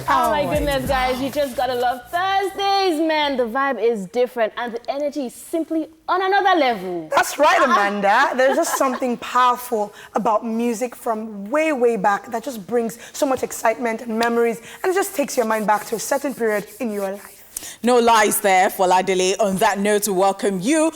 Oh my goodness, guys, you just gotta love Thursdays, man. The vibe is different and the energy is simply on another level. That's right, Amanda. There's just something powerful about music from way, way back that just brings so much excitement and memories, and it just takes your mind back to a certain period in your life. No lies there, Foladele. On that note, to welcome you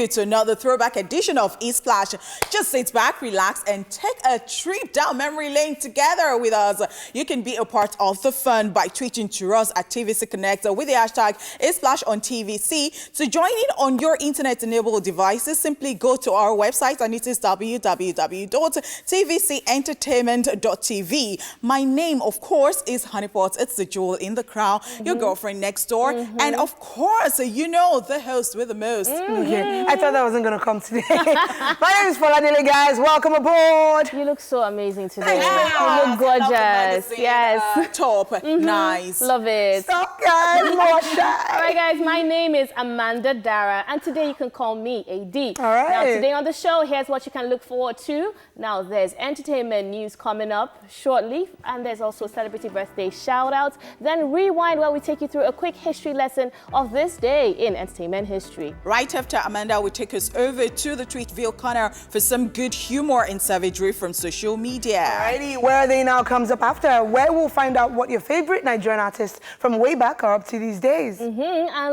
to another throwback edition of E-Splash. Just sit back, relax, and take a trip down memory lane together with us. You can be a part of the fun by tweeting to us at TVC Connect with the hashtag E-Splash on TVC. To join in on your internet-enabled devices, simply go to our website, and it is www.tvcentertainment.tv. My name, of course, is Honeypot. It's the jewel in the crown, your girlfriend next door, and of course, you know, the host with the most. Okay. I thought that wasn't going to come today. My name is Foladele, guys. Welcome aboard. You look so amazing today. Yeah. You look gorgeous. Yes. Top. Nice. Love it. Stop, guys. More shy. All right, guys, my name is Amanda Dara, and today you can call me AD. All right. Now, today on the show, here's what you can look forward to. Now, there's entertainment news coming up shortly, and there's also celebrity birthday shout-outs. Then Rewind, where we take you through a quick history lesson of this day in entertainment history. Right after Amanda will take us over to the Tweetville corner for some good humor and savagery from social media. Alrighty, Where Are They Now comes up after, where we'll find out what your favorite Nigerian artists from way back are up to these days. And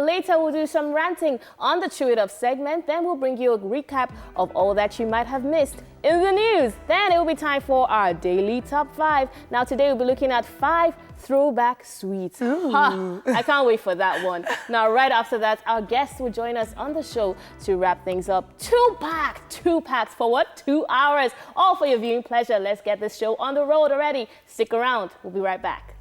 later we'll do some ranting on the Chew It Up segment. Then we'll bring you a recap of all that you might have missed in the news. Then it will be time for our daily top 5. Now today we'll be looking at 5 throwback sweets. I can't wait for that one. Now, right after that, our guests will join us on the show to wrap things up. Two packs for what? 2 hours. All for your viewing pleasure. Let's get this show on the road already. Stick around. We'll be right back.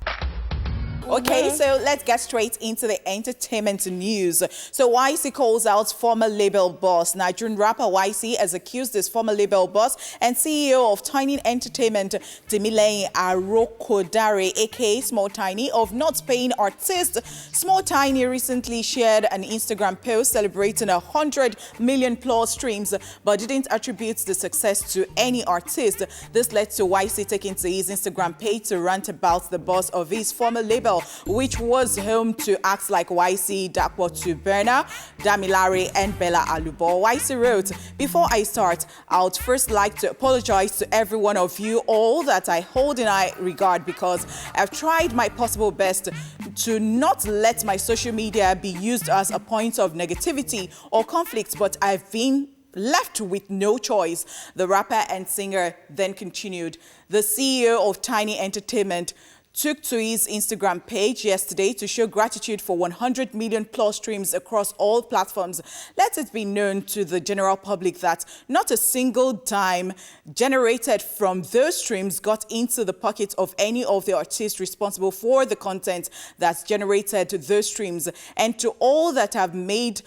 Okay, so let's get straight into the entertainment news. So YCee calls out former label boss. Nigerian rapper YCee has accused his former label boss and CEO of Tiny Entertainment, Timileyin Arokodare, aka Small Tiny, of not paying artists. Small Tiny recently shared an Instagram post celebrating 100 million plus streams, but didn't attribute the success to any artist. This led to YCee taking to his Instagram page to rant about the boss of his former label, which was home to acts like YCee, Dakwa Tuberna, Damilare, and Bella Alubo. YCee wrote, "Before I start, I would first like to apologize to every one of you all that I hold in high regard, because I've tried my possible best to not let my social media be used as a point of negativity or conflict, but I've been left with no choice." The rapper and singer then continued. The CEO of Tiny Entertainment took to his Instagram page yesterday to show gratitude for 100 million plus streams across all platforms. Let it be known to the general public that not a single dime generated from those streams got into the pocket of any of the artists responsible for the content that's generated those streams. And to all that have made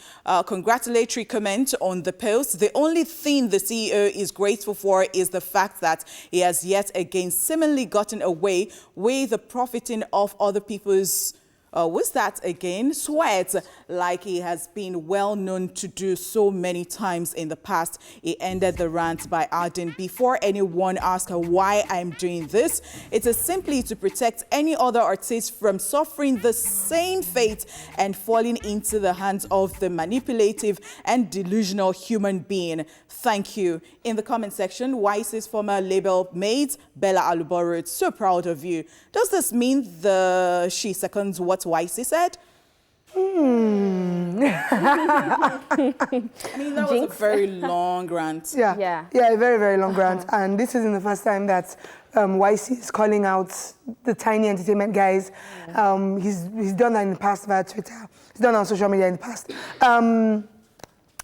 congratulatory comment on the post, the only thing the CEO is grateful for is the fact that he has yet again seemingly gotten away with profiting off other people's sweat, like he has been well known to do so many times in the past. He ended the rant by adding, "Before anyone asks why I'm doing this, it is simply to protect any other artist from suffering the same fate and falling into the hands of the manipulative and delusional human being. Thank you." In the comment section, YCee's former label mate, Bella Alubo, wrote, "So proud of you. Does this mean she seconds what YCee said?" I mean, that was a very long rant. Yeah, a very, very long rant. And this isn't the first time that YCee is calling out the Tiny Entertainment guys. He's done that in the past via Twitter. He's done that on social media in the past.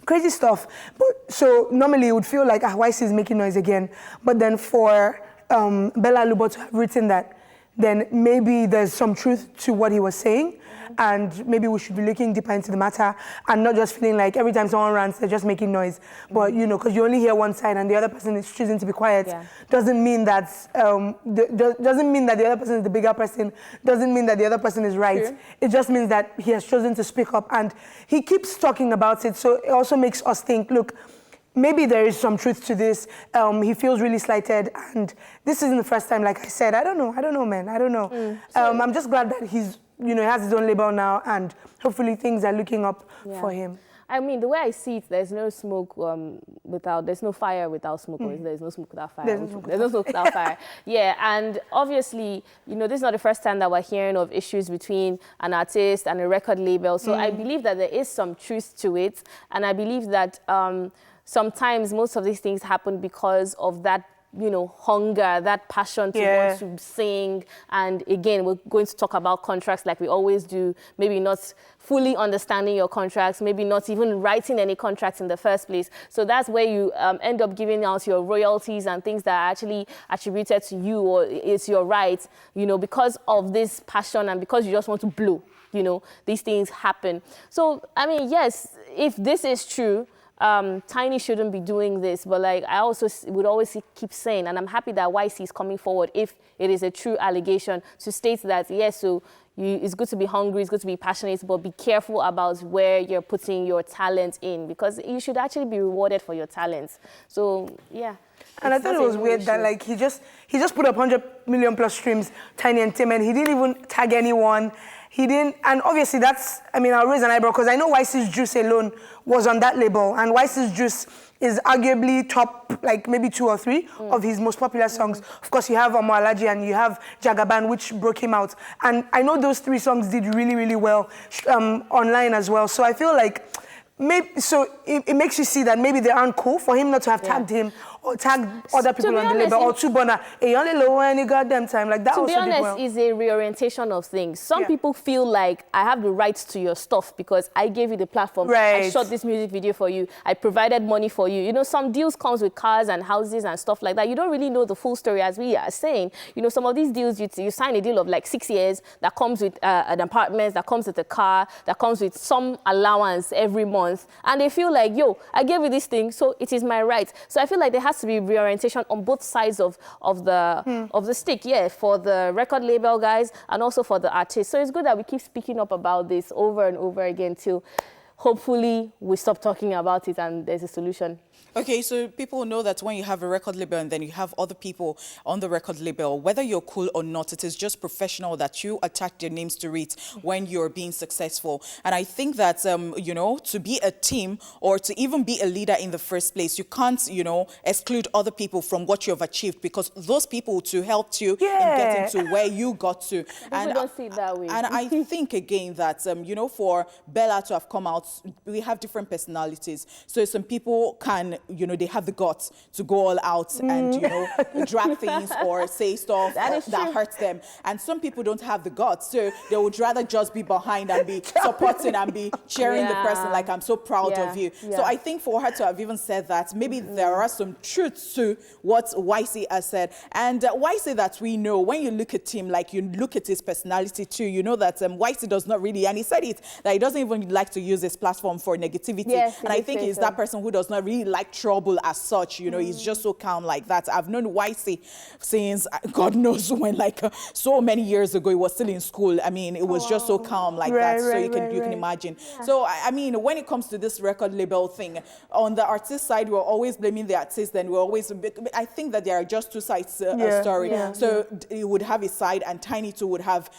Crazy stuff. But so normally it would feel like YCee is making noise again. But then for Bella Alubo to have written that, then maybe there's some truth to what he was saying. And maybe we should be looking deeper into the matter and not just feeling like every time someone rants, they're just making noise. But, you know, because you only hear one side and the other person is choosing to be quiet, doesn't mean that doesn't mean that the other person is the bigger person, doesn't mean that the other person is right. True. It just means that he has chosen to speak up, and he keeps talking about it. So it also makes us think, look, maybe there is some truth to this. He feels really slighted, and this isn't the first time, like I said. I don't know, man. I don't know. I'm just glad that he's, he has his own label now, and hopefully things are looking up for him. I mean, the way I see it, there's no smoke there's no fire without smoke, or there's no smoke without fire. There's no smoke without fire. Yeah, and obviously, this is not the first time that we're hearing of issues between an artist and a record label. So I believe that there is some truth to it, and I believe that sometimes most of these things happen because of that hunger, that passion to want to sing. And again, we're going to talk about contracts like we always do, maybe not fully understanding your contracts, maybe not even writing any contracts in the first place. So that's where you end up giving out your royalties and things that are actually attributed to you, or it's your right, because of this passion and because you just want to blow, these things happen. So, I mean, yes, if this is true, Tiny shouldn't be doing this, but like I also would always keep saying, and I'm happy that YCee is coming forward if it is a true allegation to state that, yes, so it's good to be hungry, it's good to be passionate, but be careful about where you're putting your talent in, because you should actually be rewarded for your talents. So, yeah. And I thought it was weird that like he just put up 100 million plus streams, Tiny Entertainment. He didn't even tag anyone. He didn't, and obviously that's, I mean, I'll raise an eyebrow because I know YCee's Juice alone was on that label, and YCee's Juice is arguably top, like maybe 2 or 3 of his most popular songs. Of course, you have Omo Alaji and you have Jagaban, which broke him out. And I know those 3 songs did really, really well online as well. So I feel like, it makes you see that maybe they aren't cool for him not to have tagged him or tagged other people on the label, or Tubona, you only low any goddamn time, like that. To be honest, is a reorientation of things. Some people feel like I have the rights to your stuff because I gave you the platform. I shot this music video for you. I provided money for you. Some deals comes with cars and houses and stuff like that. You don't really know the full story, as we are saying. Some of these deals, you sign a deal of like 6 years that comes with an apartment, that comes with a car, that comes with some allowance every month, and they feel like, yo, I gave you this thing, so it is my right. So I feel like there has to be reorientation on both sides of the stick, for the record label guys and also for the artists. So it's good that we keep speaking up about this over and over again till hopefully we stop talking about it and there's a solution. Okay, so people know that when you have a record label and then you have other people on the record label, whether you're cool or not, it is just professional that you attach their names to it when you're being successful. And I think that, to be a team or to even be a leader in the first place, you can't, exclude other people from what you have achieved, because those people to help you in getting to where you got to. And don't see it that way. And I think, again, that, for Bella to have come out, we have different personalities. So some people can, they have the guts to go all out and, drag things or say stuff that hurts them. And some people don't have the guts, so they would rather just be behind and be supporting and be cheering the person like, I'm so proud of you. So I think for her to have even said that, maybe there are some truths to what YCee has said. And YCee that we know, when you look at him, like you look at his personality too, you know that YCee does not really, and he said it, that he doesn't even like to use his platform for negativity. And I think he's that person who does not really like trouble as such, he's just so calm like that. I've known YCee since God knows when, like so many years ago. He was still in school. I mean, it was just so calm like that. So you can imagine. So I mean, when it comes to this record label thing, on the artist side, we're always blaming the artist, and we're always, I think that there are just 2 sides a story. So he would have his side, and Tiny too would have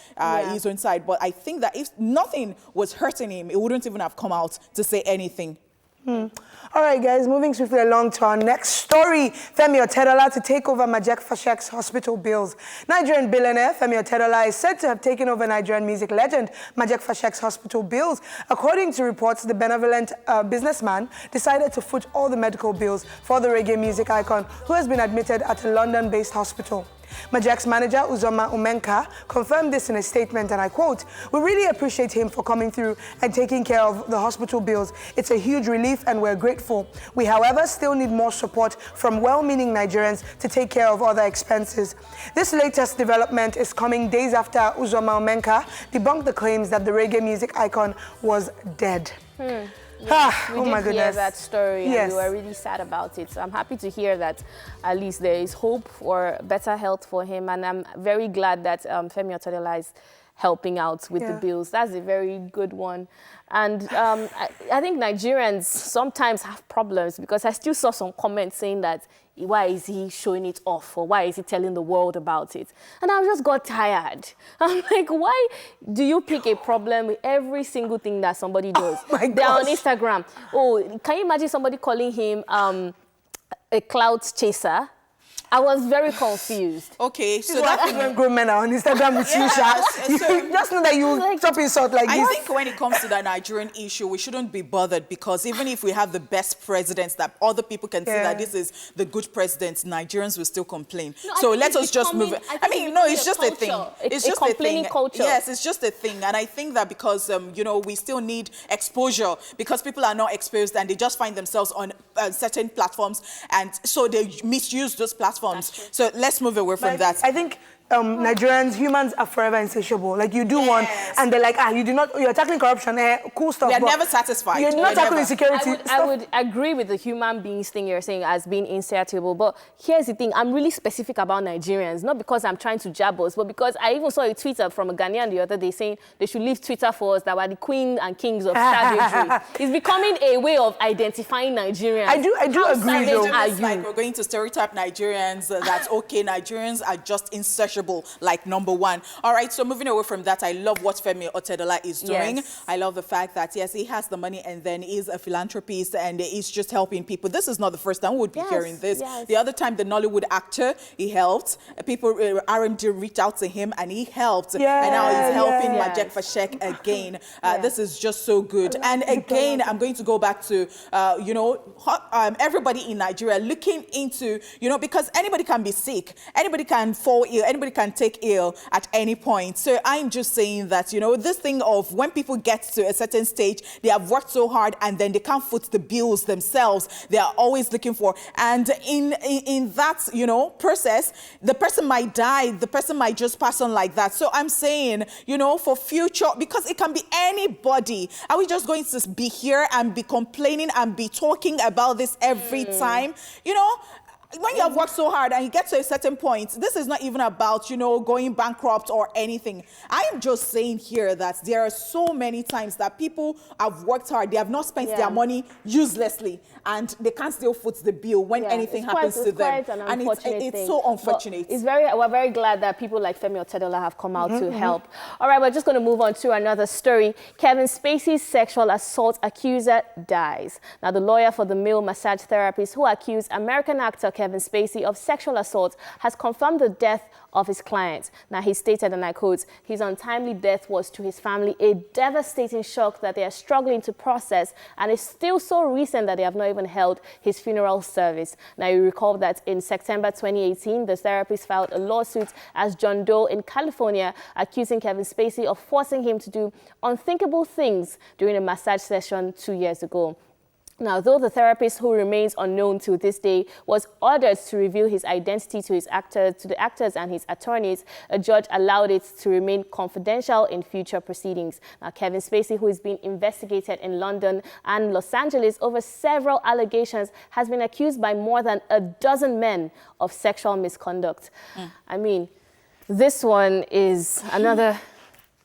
his own side. But I think that if nothing was hurting him, he wouldn't even have come out to say anything. All right, guys, moving swiftly along to our next story. Femi Otedola to take over Majek Fashek's hospital bills. Nigerian billionaire Femi Otedola is said to have taken over Nigerian music legend Majek Fashek's hospital bills. According to reports, the benevolent businessman decided to foot all the medical bills for the reggae music icon, who has been admitted at a London-based hospital. Majek's manager, Uzoma Umenka, confirmed this in a statement, and I quote, "We really appreciate him for coming through and taking care of the hospital bills. It's a huge relief and we're grateful. We, however, still need more support from well-meaning Nigerians to take care of other expenses." This latest development is coming days after Uzoma Umenka debunked the claims that the reggae music icon was dead. Yes, we did hear that story, and we were really sad about it. So I'm happy to hear that at least there is hope for better health for him, and I'm very glad that Femi Otedola is helping out with the bills. That's a very good one. And I think Nigerians sometimes have problems because I still saw some comments saying that, why is he showing it off, or why is he telling the world about it? And I just got tired. I'm like, why do you pick a problem with every single thing that somebody does? Oh my They're on gosh. Instagram. Oh, can you imagine somebody calling him a cloud chaser? I was very confused. Okay, so So that's when grown men are on Instagram with you, Sha. You so- just know that you chop insult like I this. think when it comes to the Nigerian issue, we shouldn't be bothered because even if we have the best presidents that other people can see that this is the good president, Nigerians will still complain. No, so I think let it's us just move it. becoming- I I think mean, it's no, becoming it's a just a thing. culture. It's It's a just a complaining thing. culture. Yes, it's just a thing. And I think that because, you know, we still need exposure because people are not exposed and they just find themselves on certain platforms. And so they misuse those platforms. So let's move away from that. I think Nigerians, humans are forever insatiable. Like you do one, and they're like, you do not, you're tackling corruption, cool stuff. They're but never satisfied. You're not They're tackling never. insecurity. I would agree with the human beings thing you're saying as being insatiable, but here's the thing, I'm really specific about Nigerians, not because I'm trying to jab us, but because I even saw a Twitter from a Ghanaian the other day saying they should leave Twitter for us, that we're the queen and kings of savagery. It's becoming a way of identifying Nigerians. I do How agree, savage though. are It's you? like we're going to stereotype Nigerians that, okay, Nigerians are just insatiable, like number one. All right, so moving away from that, I love what Femi Otedola is doing. Yes. I love the fact that, yes, he has the money and then he's a philanthropist and he's just helping people. This is not the first time we would be hearing this. Yes. The other time, the Nollywood actor, he helped. People, RMD reached out to him and he helped. And now he's helping Yes. Majek Fashek again. This is just so good. And again, I'm going to go back to, you know, everybody in Nigeria looking into, you know, because anybody can be sick, anybody can fall ill, anybody can take ill at any point. So I'm just saying that, you know, this thing of when people get to a certain stage, they have worked so hard and then they can't foot the bills themselves. They are always looking for, and in that, you know, process, the person might die, the person might just pass on like that. So I'm saying, you know, for future, because it can be anybody. Are we just going to be here and be complaining and be talking about this every time? You know, when you have worked so hard and you get to a certain point, this is not even about, you know, going bankrupt or anything. I am just saying here that there are so many times that people have worked hard, they have not spent their money uselessly, and they can't still foot the bill when anything happens to them. And it's so unfortunate. We're very glad that people like Femi Otedola have come out to help. All right, we're just going to move on to another story. Kevin Spacey's sexual assault accuser dies. Now, the lawyer for the male massage therapist who accused American actor Kevin Spacey of sexual assault has confirmed the death of his client. Now, he stated, and I quote, his untimely death was to his family a devastating shock that they are struggling to process, and it's still so recent that they have not even held his funeral service. Now, you recall that in September 2018, the therapist filed a lawsuit as John Doe in California, accusing Kevin Spacey of forcing him to do unthinkable things during a massage session 2 years ago. Now, though the therapist, who remains unknown to this day, was ordered to reveal his identity to the actors and his attorneys, a judge allowed it to remain confidential in future proceedings. Now, Kevin Spacey, who is being investigated in London and Los Angeles over several allegations, has been accused by more than a dozen men of sexual misconduct. I mean, this one is another...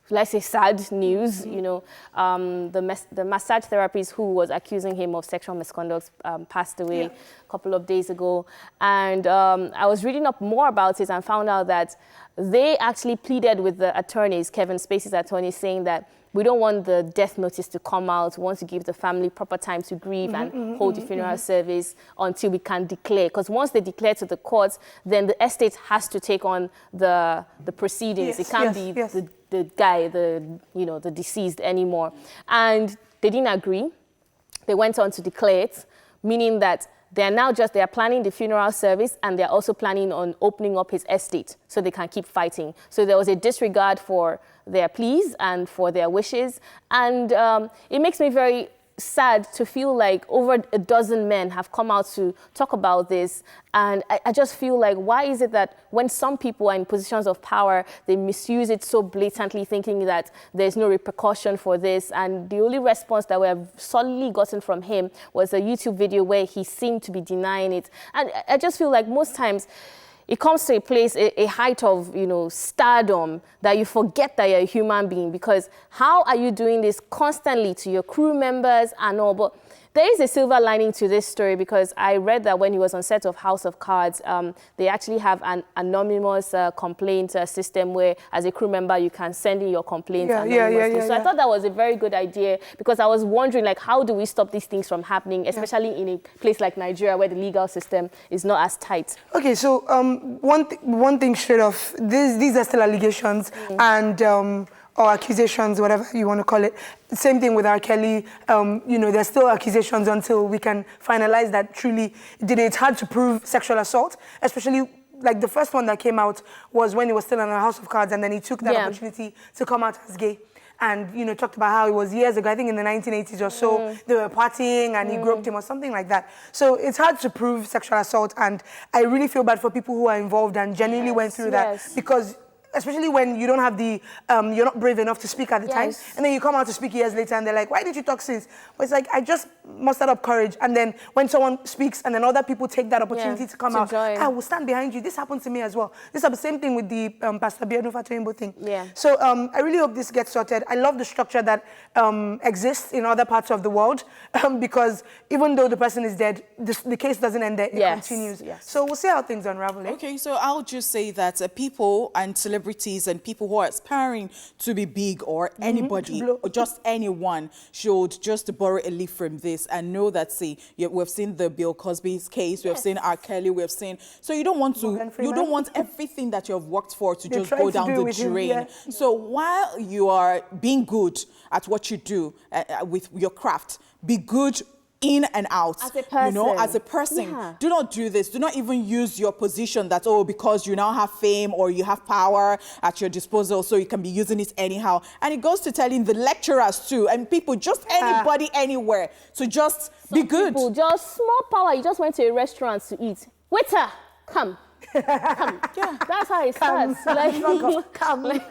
let's say sad news, you know, the massage therapist who was accusing him of sexual misconduct passed away a couple of days ago. And I was reading up more about it and found out that they actually pleaded with the attorneys, Kevin Spacey's attorneys, saying that we don't want the death notice to come out. We want to give the family proper time to grieve and hold the funeral service until we can declare. Because once they declare to the courts, then the estate has to take on the proceedings. It can't be the guy, the deceased anymore. And they didn't agree. They went on to declare it, meaning that they are planning the funeral service, and they're also planning on opening up his estate so they can keep fighting. So there was a disregard for their pleas and for their wishes. And it makes me very sad to feel like over a dozen men have come out to talk about this. And I just feel like, why is it that when some people are in positions of power, they misuse it so blatantly, thinking that there's no repercussion for this? And the only response that we have solidly gotten from him was a YouTube video where he seemed to be denying it. And I just feel like most times, it comes to a place, a height of, stardom, that you forget that you're a human being, because how are you doing this constantly to your crew members and all? But there is a silver lining to this story, because I read that when he was on set of House of Cards, they actually have an anonymous complaint system where, as a crew member, you can send in your complaints anonymously. So I thought that was a very good idea, because I was wondering, like, how do we stop these things from happening, especially in a place like Nigeria where the legal system is not as tight? Okay, so one thing straight off, these are still allegations and or accusations, whatever you want to call it. Same thing with R. Kelly. There's still accusations until we can finalize that truly did it. It's hard to prove sexual assault, especially like the first one that came out was when he was still in a House of Cards, and then he took that opportunity to come out as gay. And, talked about how it was years ago, I think in the 1980s or so, they were partying and he groped him or something like that. So it's hard to prove sexual assault, and I really feel bad for people who are involved and genuinely went through that, because especially when you don't have the, you're not brave enough to speak at the time, and then you come out to speak years later and they're like, why did you talk since? But it's like, I just mustered up courage, and then when someone speaks and then other people take that opportunity to come out, I will stand behind you. This happened to me as well. This is the same thing with the Pastor Biodun Fatoyinbo thing. So I really hope this gets sorted. I love the structure that exists in other parts of the world, because even though the person is dead, the case doesn't end there, it continues. So we'll see how things unravel. Okay, so I'll just say that people and celebrities and people who are aspiring to be big, or anybody or just anyone, should just borrow a leaf from this and know that, see, we've seen the Bill Cosby's case, we've seen R. Kelly, we've seen, so you don't want everything that you've worked for to just go down the drain. So while you are being good at what you do with your craft, be good in and out, as a person. As a person. Do not do this. Do not even use your position that, because you now have fame or you have power at your disposal, so you can be using it anyhow. And it goes to telling the lecturers too, and people, just anybody, anywhere, to just be good. People, just small power. You just went to a restaurant to eat. Waiter, come. Come. That's how it starts. Come.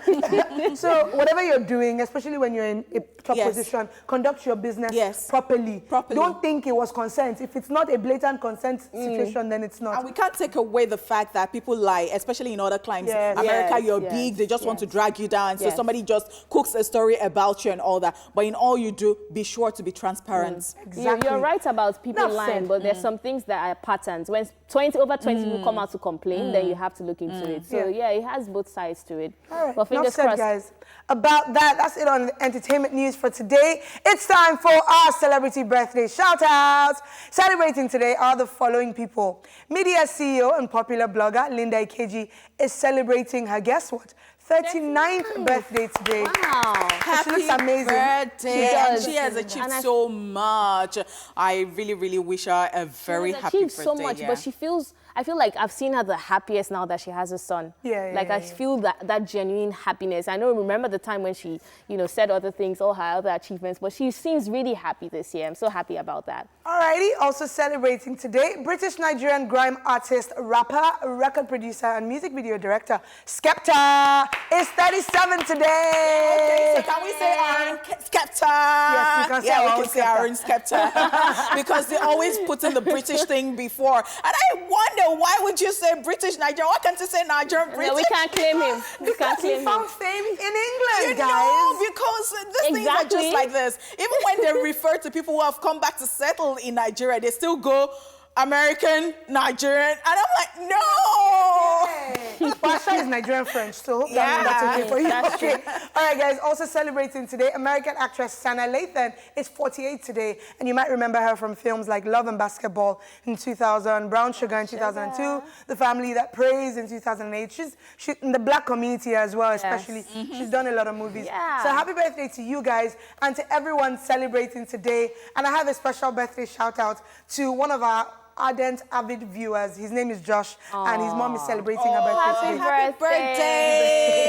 So whatever you're doing, especially when you're in a top position, conduct your business properly. Don't think it was consent. If it's not a blatant consent situation, then it's not. And we can't take away the fact that people lie, especially in other climes. America, you're big, they just want to drag you down. So somebody just cooks a story about you and all that. But in all you do, be sure to be transparent. Exactly. You're right about people lying, but there's some things that are patterns. When over 20 people come out to complain, then you have to look into it. So it has both sides to it. All right, but fingers crossed, guys. About that, that's it on entertainment news for today. It's time for our celebrity birthday shout-outs. Celebrating today are the following people. Media CEO and popular blogger Linda Ikeji is celebrating her, guess what, 39th birthday today. Wow. She looks amazing. Birthday. And she has achieved so much. I really, really wish her a very happy birthday. So much, but she feels, I feel like I've seen her the happiest now that she has a son. I feel that genuine happiness. I remember the time when she, said other things, all her other achievements, but she seems really happy this year. I'm so happy about that. Alrighty, also celebrating today, British-Nigerian grime artist, rapper, record producer, and music video director, Skepta is 37 today. Okay, so can we say Aaron Skepta? Yes, we can say Aaron Skepta. Because they always put in the British thing before. And I wonder, why would you say British Nigerian? Why can't you say Nigerian British? No, we can't claim him. Because he found fame in England, guys. No, because these things are just like this. Even when they refer to people who have come back to settle in Nigeria, they still go American, Nigerian, and I'm like, no! Pasha is Nigerian French, so hope that's okay for you. That's true. All right, guys, also celebrating today, American actress Sana Lathan is 48 today, and you might remember her from films like Love and Basketball in 2000, Brown Sugar in 2002, The Family That Prays in 2008. She's in the black community as well, especially. She's done a lot of movies. So happy birthday to you guys and to everyone celebrating today. And I have a special birthday shout out to one of our ardent, avid viewers. His name is Josh, and his mom is celebrating her birthday today. Happy birthday!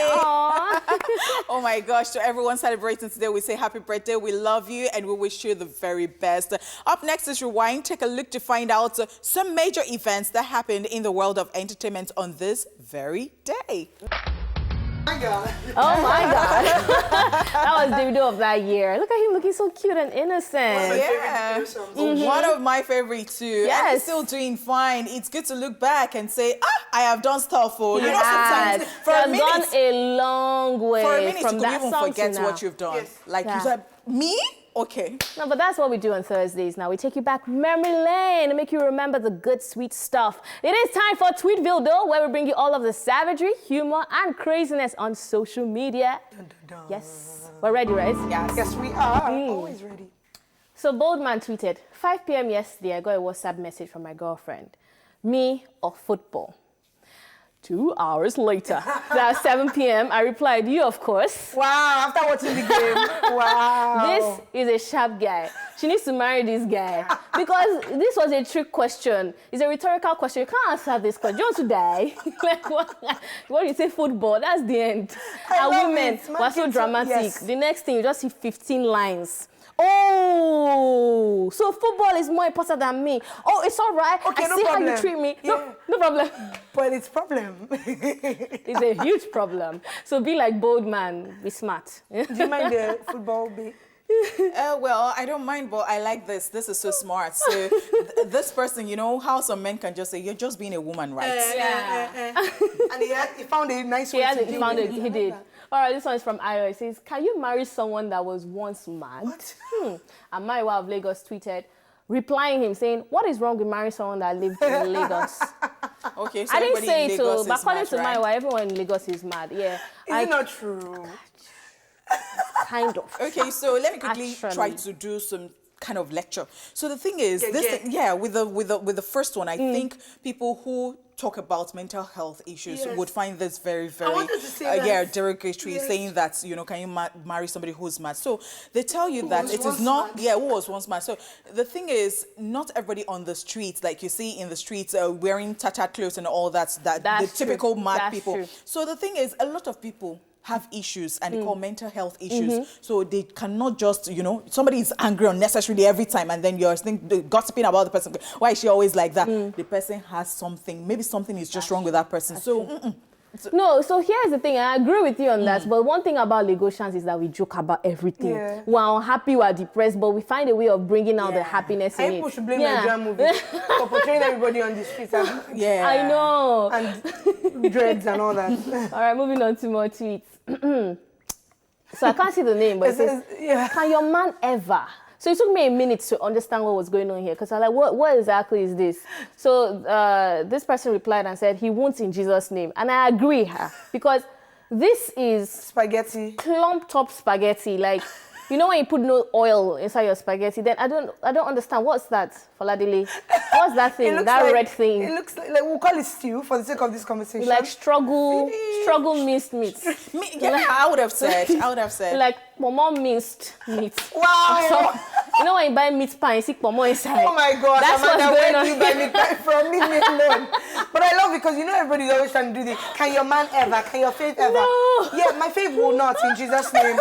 Oh my gosh, to everyone celebrating today, we say happy birthday. We love you, and we wish you the very best. Up next is Rewind. Take a look to find out some major events that happened in the world of entertainment on this very day. My God. Oh my God. That was Davido of that year. Look at him looking so cute and innocent. Yeah. One of my favorite too. Yes. And he's still doing fine. It's good to look back and say, I have done stuff for you. Yes. Sometimes for a He has minute, gone a long way for a minute from you could that even song to forget now. what you've done. Yes. Like Yeah. you said, me? Okay. No, but that's what we do on Thursdays now. We take you back memory lane and make you remember the good, sweet stuff. It is time for Tweetville, though, where we bring you all of the savagery, humor, and craziness on social media. Dun, dun, dun. Yes, we're ready, right? Yes, we are. Always ready. So Boldman tweeted, 5 p.m. yesterday, I got a WhatsApp message from my girlfriend. Me or football? 2 hours later, that's 7 p.m., I replied, you, of course. Wow, after watching the game. Wow. This is a sharp guy. She needs to marry this guy. Because this was a trick question. It's a rhetorical question. You can't answer this question. You want to die? Like, what you say football, that's the end. I And love women it. were so dramatic. Yes. The next thing, you just see 15 lines. Oh, so football is more important than me. Oh, it's all right. Okay, I no see how problem. you treat me. Yeah. No problem. But it's problem. It's a huge problem. So be like Boldman, be smart. Do you mind the football bit? Well, I don't mind, but I like this. This is so smart. So this person, you know how some men can just say, you're just being a woman, right? And he found a nice way to deal with it. He did. All right, this one is from Ayo. It says, can you marry someone that was once mad? What? And Maiwa of Lagos tweeted, replying him, saying, what is wrong with marrying someone that lived in Lagos? Okay, so I didn't everybody say in it, Lagos but is according mad, to right? Maiwa, everyone in Lagos is mad. Yeah. Is it not true? Kind of. Okay, so let me quickly Actually. try to do some kind of lecture. So the thing is, Yeah. with the first one, I think people who talk about mental health issues Yes. would find this very, very wanted to say that. derogatory, Yes. saying that, you know, can you marry somebody who's mad? So they tell you that was it is once not, mad. who was once mad. So the thing is, not everybody on the streets, like you see in the streets, wearing tattered clothes and all that, the That's true. typical mad That's people. true. So the thing is, a lot of people have issues and they call mental health issues. So they cannot just, you know, somebody is angry unnecessarily every time and then you're gossiping about the person. Why is she always like that? The person has something, maybe something is just wrong with that person. So, No, so here's the thing. I agree with you on that. But one thing about Lagosians is that we joke about everything. Yeah. We're unhappy, we're depressed, but we find a way of bringing out the Yeah. happiness And in people it. should blame Nigerian movies for portraying everybody on the streets as yeah. I know. and dreads and all that. All right, moving on to more tweets. So I can't see the name, but it says, Yeah. can your man ever? So it took me a minute to understand what was going on here because I'm like, what exactly is this? So this person replied and said, he won't in Jesus' name. And I agree because this is Spaghetti. clumped up spaghetti. Like, you know when you put no oil inside your spaghetti, then I don't understand. What's that, Faladili? What's that thing? That like, red thing? It looks like we'll call it stew for the sake of this conversation. Like struggle minced meat. I would have said. Like pomo minced meat. Wow. So, you know when you buy meat pie, you see pomo inside. Oh my God, That's what's Amanda, going where on. do you buy me pie from? Leave me alone. But I love it because you know everybody's always trying to do this. Can your man ever? Can your faith ever? No. Yeah, my faith will not in Jesus' name.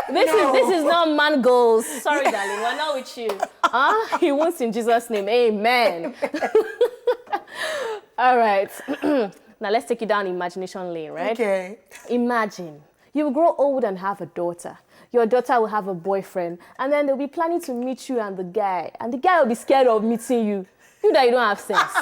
This is not man goals. Sorry, darling, we're not with you. He wants in Jesus' name. Amen. All right. Now let's take it down imagination lane, right? Okay. Imagine you will grow old and have a daughter. Your daughter will have a boyfriend, and then they'll be planning to meet you and the guy will be scared of meeting you. You that you don't have sense.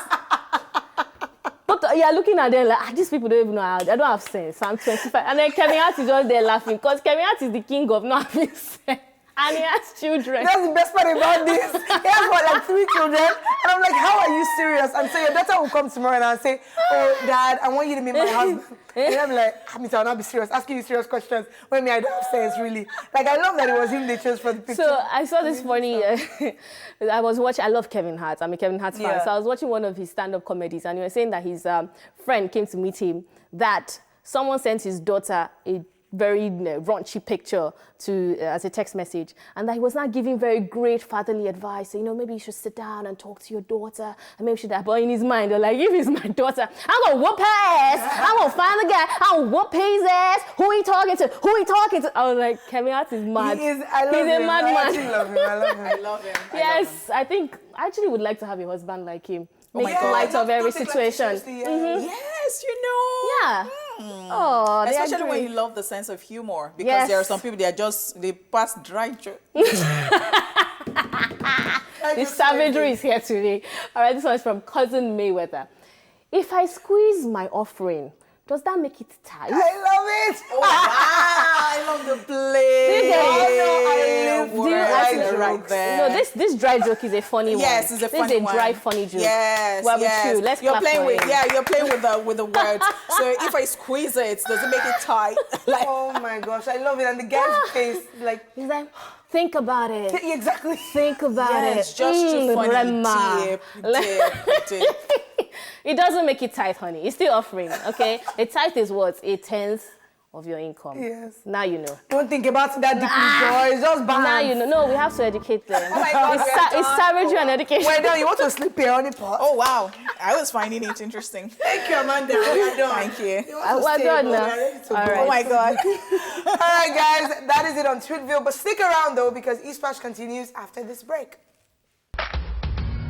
But you're looking at them like, these people don't even know how, I don't have sense. I'm 25. And then Kevin Hart is just there laughing because Kevin Hart is the king of not having sense. And he has children. That's the best part about this. He has what, like 3 children? And I'm like, how are you serious? And so your daughter will come tomorrow and I'll say, oh, Dad, I want you to meet my husband. And I'm like, I'll not be serious, asking you serious questions when me I don't have sense, really. Like, I love that it was him they chose for the picture. So I saw this funny, I love Kevin Hart. I'm a Kevin Hart fan. Yeah. So I was watching one of his stand-up comedies and he was saying that his friend came to meet him, that someone sent his daughter a very raunchy picture to as a text message, and that he was not giving very great fatherly advice. So, maybe you should sit down and talk to your daughter, and maybe you should have. But in his mind, they're like, if it's my daughter, I'm gonna whoop her ass. I'm gonna find the guy. I'll whoop his ass. Who he talking to? Who he talking to? I was like, Kevin Hart is mad. He is, I love He's him. a mad I man. actually love him. I love him. I love him. Yes, I think I actually would like to have a husband like him. Make my God. light of every Don't take life too situation. seriously, yeah. Yes, you know. Yeah. Oh, they Especially when agree. you love the sense of humor. Because Yes. there are some people, they pass dry jokes. The savagery is here today. All right, this one is from Cousin Mayweather. If I squeeze my offering, does that make it tight? I love it. Oh, wow. I love the play. Do you get it? I live Do you actually- right there. No, this dry joke is a funny one. Yes, it's a funny This is a dry, one. funny joke. Yes, Well, yes. with you, let's you're clap playing for with him. you're playing with the words. So if I squeeze it, does it make it tight? Like, Oh my gosh, I love it. And the guy's face, like, He's like, think about it. exactly. Think about yes, it. just too funny. Rema. Deep. It doesn't make it tight, honey. It's still offering, okay? A tithe is what? 1/10 of your income. Yes. Now you know. Don't think about that deeply, Joy. It's just bad. Now you know. No, we have to educate them. Oh my God, it's, we are it's done. savagery and education. Wait, now you want to sleep here on the pot? Oh wow, I was finding it interesting. Thank you, Amanda. We're done. Thank you. You want to Well stay, done but now. we're ready to All go. right. Oh my God. All right, guys, that is it on Tweetville. But stick around, though, because eSplash continues after this break.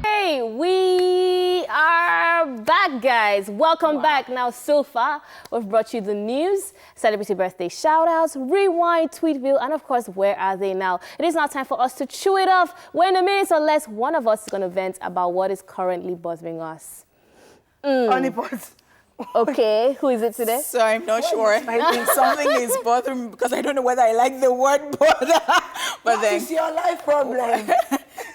Hey, we are back, guys. Welcome back. Now, so far, we've brought you the news, celebrity birthday shout-outs, rewind, Tweetville, and of course, where are they now? It is now time for us to chew it off. Where in a minute or less, one of us is going to vent about what is currently bothering us. On the pot. Okay, who is it today? So I'm not sure. I think something is bothering me because I don't know whether I like the word bother. But then It's your life problem.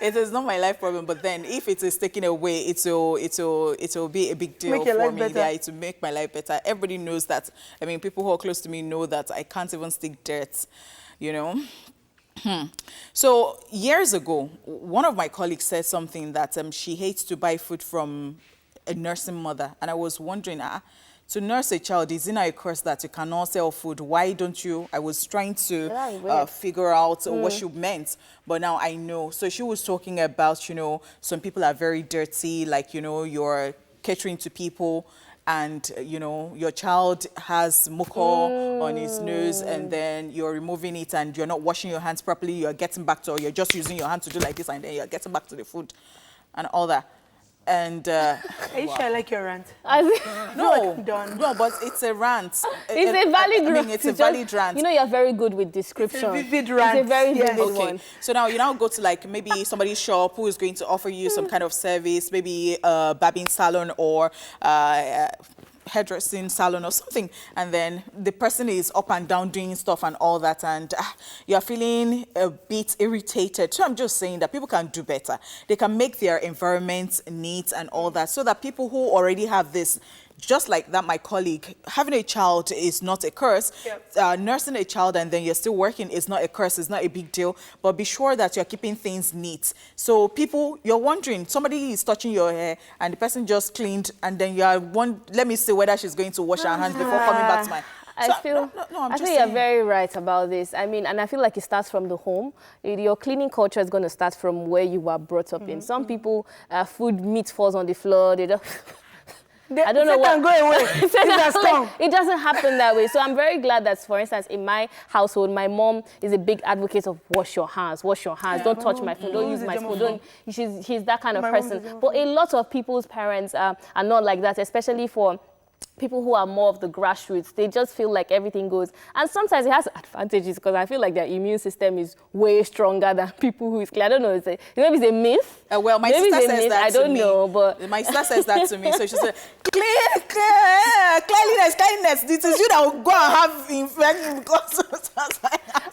it is not my life problem. But then if it is taken away, it will be a big deal Make your for life me. better. Yeah, it will make my life better. Everybody knows that. I mean, people who are close to me know that I can't even stick dirt, you know. So years ago, one of my colleagues said something that she hates to buy food from a nursing mother. And I was wondering, to nurse a child, is it not a curse that you cannot sell food? Why don't you? I was trying to figure out what she meant, but now I know. So she was talking about, you know, some people are very dirty, like, you know, you're catering to people and, you know, your child has muco on his nose and then you're removing it and you're not washing your hands properly, you're getting back to, or you're just using your hand to do like this and then you're getting back to the food and all that. And Are you sure I like your rant? no, done. no, but it's a rant. It's a valid I rant. mean, it's a valid rant. You know, you're very good with description. It's a vivid rant. It's a very Yes. vivid Okay, one. so now you now go to like maybe somebody's shop who is going to offer you some kind of service, maybe a barbing salon or hairdressing salon or something, and then the person is up and down doing stuff and all that, and you're feeling a bit irritated. So I'm just saying that people can do better. They can make their environment neat and all that, so that people who already have this, just like that, my colleague, having a child is not a curse. Yep. Nursing a child and then you're still working is not a curse, it's not a big deal, but be sure that you're keeping things neat. So people, you're wondering, somebody is touching your hair and the person just cleaned and then you're let me see whether she's going to wash her hands before coming back to my... So, I feel, I'm I just think you're saying. very right about this. I mean, and I feel like it starts from the home. Your cleaning culture is going to start from where you were brought up in. Some people, food, meat falls on the floor. They just... I don't know what. Go away. It's a storm. It doesn't happen that way. So I'm very glad that, for instance, in my household, my mom is a big advocate of wash your hands, wash your hands. Don't touch my phone. Don't use my phone. Don't. She's that kind of My mom's person. a But a lot of people's parents are not like that, especially for people who are more of the grassroots. They just feel like everything goes. And sometimes it has advantages because I feel like their immune system is way stronger than people who is clear. I don't know. Maybe it's a myth. Well, my Maybe sister it's a says myth. that I to don't me. know, but My sister says that to me. So she said, cleanliness. This is you that will go and have infection because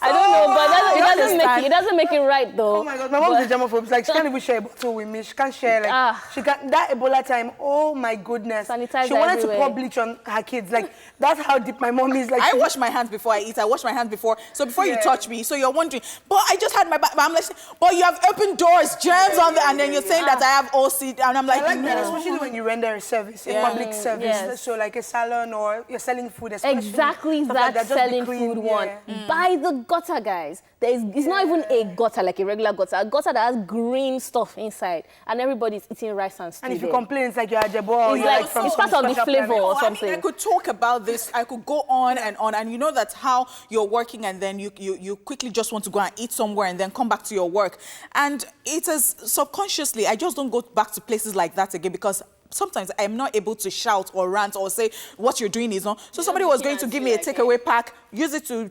I don't know. But you it doesn't make it right though. Oh my God, my mom's a germaphobe. Like, she can't even share a bottle with me. She can't share, like, she can't, that Ebola time, oh my goodness. Sanitizer she wanted everywhere. to pour bleach on her kids. Like, that's how deep my mom is. Like, I wash my hands before I eat. I wash my hands before. So before you touch me, so you're wondering, but I just had my back. I'm like, but you have open doors, germs on there, and then you're saying that I have OC, and I'm like, I like that, no. especially when you render a service, a public service. Yes. So like a salon or you're selling food, especially. Exactly stuff like that just be selling clean, food yeah. one. By the gutter, guys. It's not even a gutter, like a regular gutter. A gutter that has green stuff inside. And everybody's eating rice and stew And if you there. complain, it's like you're Ajebo or It's you're like, from it's some part of the special flavor planet. or I something. mean, I could talk about this. I could go on, and you know that's how you're working, and then you quickly just want to go and eat somewhere, and then come back to your work. And it is subconsciously, I just don't go back to places like that again because sometimes I'm not able to shout or rant or say what you're doing is wrong. So somebody was going to give me a takeaway pack, use it to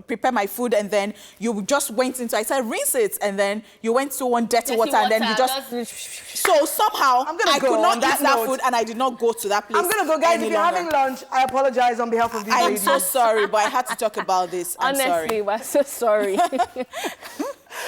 prepare my food, and then you just went into, I said, rinse it, and then you went to one dirty water, and then you just... So somehow, I could not eat that food, and I did not go to that place. I'm going to go, guys. If you're having lunch, I apologize on behalf of these ladies. I'm so sorry, but I had to talk about this. Honestly, we're so sorry.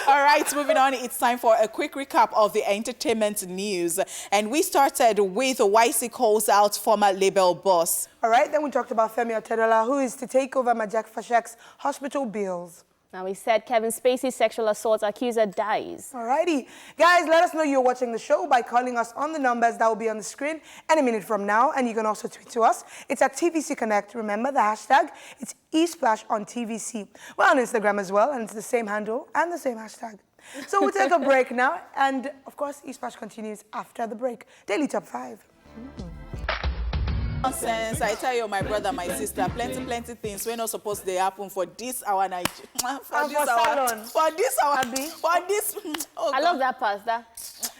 All right, moving on. It's time for a quick recap of the entertainment news. And we started with YCee calls out former label boss. All right, then we talked about Femi Otedola, who is to take over Majak Fashek's hospital bills. Now, we said Kevin Spacey's sexual assault accuser dies. Alrighty. Guys, let us know you're watching the show by calling us on the numbers that will be on the screen any minute from now. And you can also tweet to us. It's at TVC Connect. Remember the hashtag? It's eSplash on TVC. We're on Instagram as well, and it's the same handle and the same hashtag. So we'll take a break now. And, of course, eSplash continues after the break. Daily Top 5. Nonsense. I tell you, my brother, my sister, plenty things we're not supposed to happen for this hour night. For this hour. Oh, I love that pasta.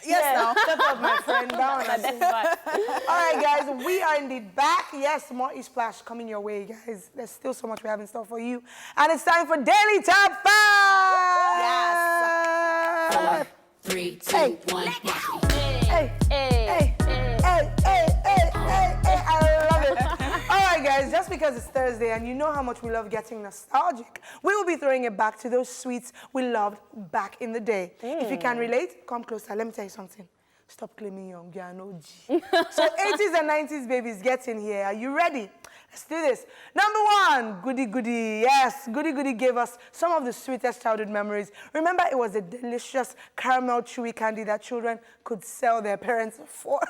Yes, now. Step up, my friend. Down. All right, guys, we are indeed back. Yes, more eSplash coming your way, guys. There's still so much we have in store for you. And it's time for Daily Top 5. Yes. 4, 3, 2, 1. Hey. I love it. All right, guys, just because it's Thursday and you know how much we love getting nostalgic, we will be throwing it back to those sweets we loved back in the day. If you can relate, come closer. Let me tell you something. Stop claiming young, you're an OG. So 80s and 90s babies, get in here. Are you ready? Let's do this. Number 1, Goody Goody. Yes, Goody Goody gave us some of the sweetest childhood memories. Remember, it was a delicious caramel chewy candy that children could sell their parents for.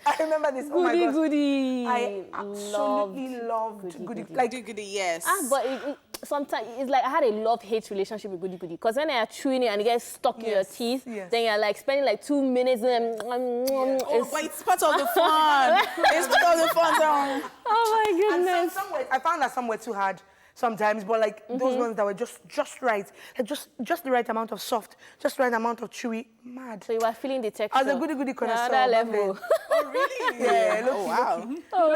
I remember this. Oh my gosh. Goody. I absolutely loved Goody. Like Goody, yes. But sometimes it's like I had a love-hate relationship with Goody Goody. Because when you're chewing it and it gets stuck in your teeth, then you're like spending like 2 minutes. And but it's part of the fun. It's part of the fun. Oh my goodness. And I found that some were too hard sometimes, but like those ones that were just right, like just the right amount of soft, just the right amount of chewy, mad. So you were feeling the texture. As a Goody Goody connoisseur. Another level. Oh, really? Yeah, oh, wow. Oh,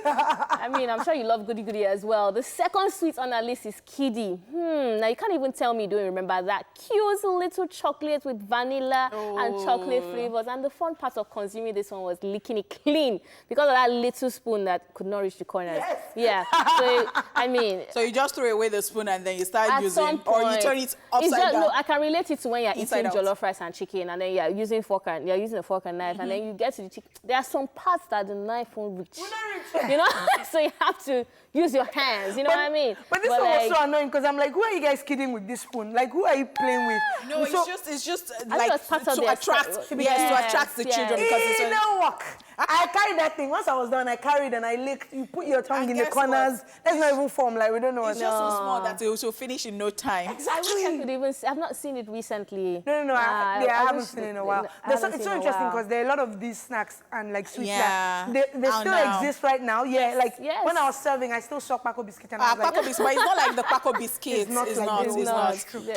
wow. I mean, I'm sure you love Goody Goody as well. The second sweet on our list is Kiddie. Now, you can't even tell me you don't remember that. Cute little chocolate with vanilla and chocolate flavors. And the fun part of consuming this one was licking it clean because of that little spoon that could not reach the corners. Yes. Yeah. So, I mean... So you just throw away the spoon and then you start at using, or you turn it upside down. No, I can relate it to when you're eating out. jollof rice and chicken, and then you're using a fork and knife, and then you get to the chicken. There are some parts that the knife won't reach. You know, so you have to use your hands. You know what I mean? But this one was so annoying because I'm like, who are you guys kidding with this spoon? Like, who are you playing with? No, so, it's just like to attract the children because it's work. I carried that thing. Once I was done, I carried and I licked. You put your tongue in the corners. Let's not even form like we don't know. It's just so small that it will finish in no time. Exactly. I wish I could even see. I've not seen it recently. No. I haven't seen it in a while. It's so interesting because there are a lot of these snacks and like sweets that they still exist right now. Yeah, like when I was serving, I still saw Paco biscuit and I was like, Paco biscuit, but it's not like the Paco biscuit. It's not.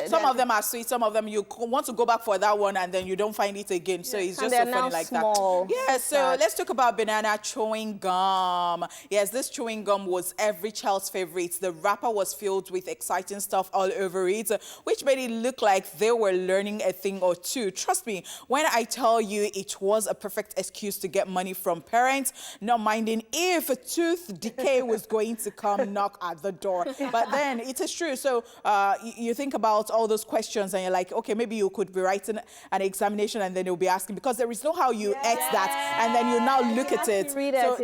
Some of them are sweet. Some of them you want to go back for that one and then you don't find it again. So it's just so funny like that. Yeah. So let's talk about banana chewing gum. Yes, this chewing gum was every child's favorite. The wrapper was filled with exciting stuff all over it, which made it look like they were learning a thing or two. Trust me, when I tell you it was a perfect excuse to get money from parents, not minding if a tooth decay was going to come knock at the door. But then it is true. So you think about all those questions and you're like, okay, maybe you could be writing an examination and then they'll be asking, because there is no how you ate that and then you now look at it.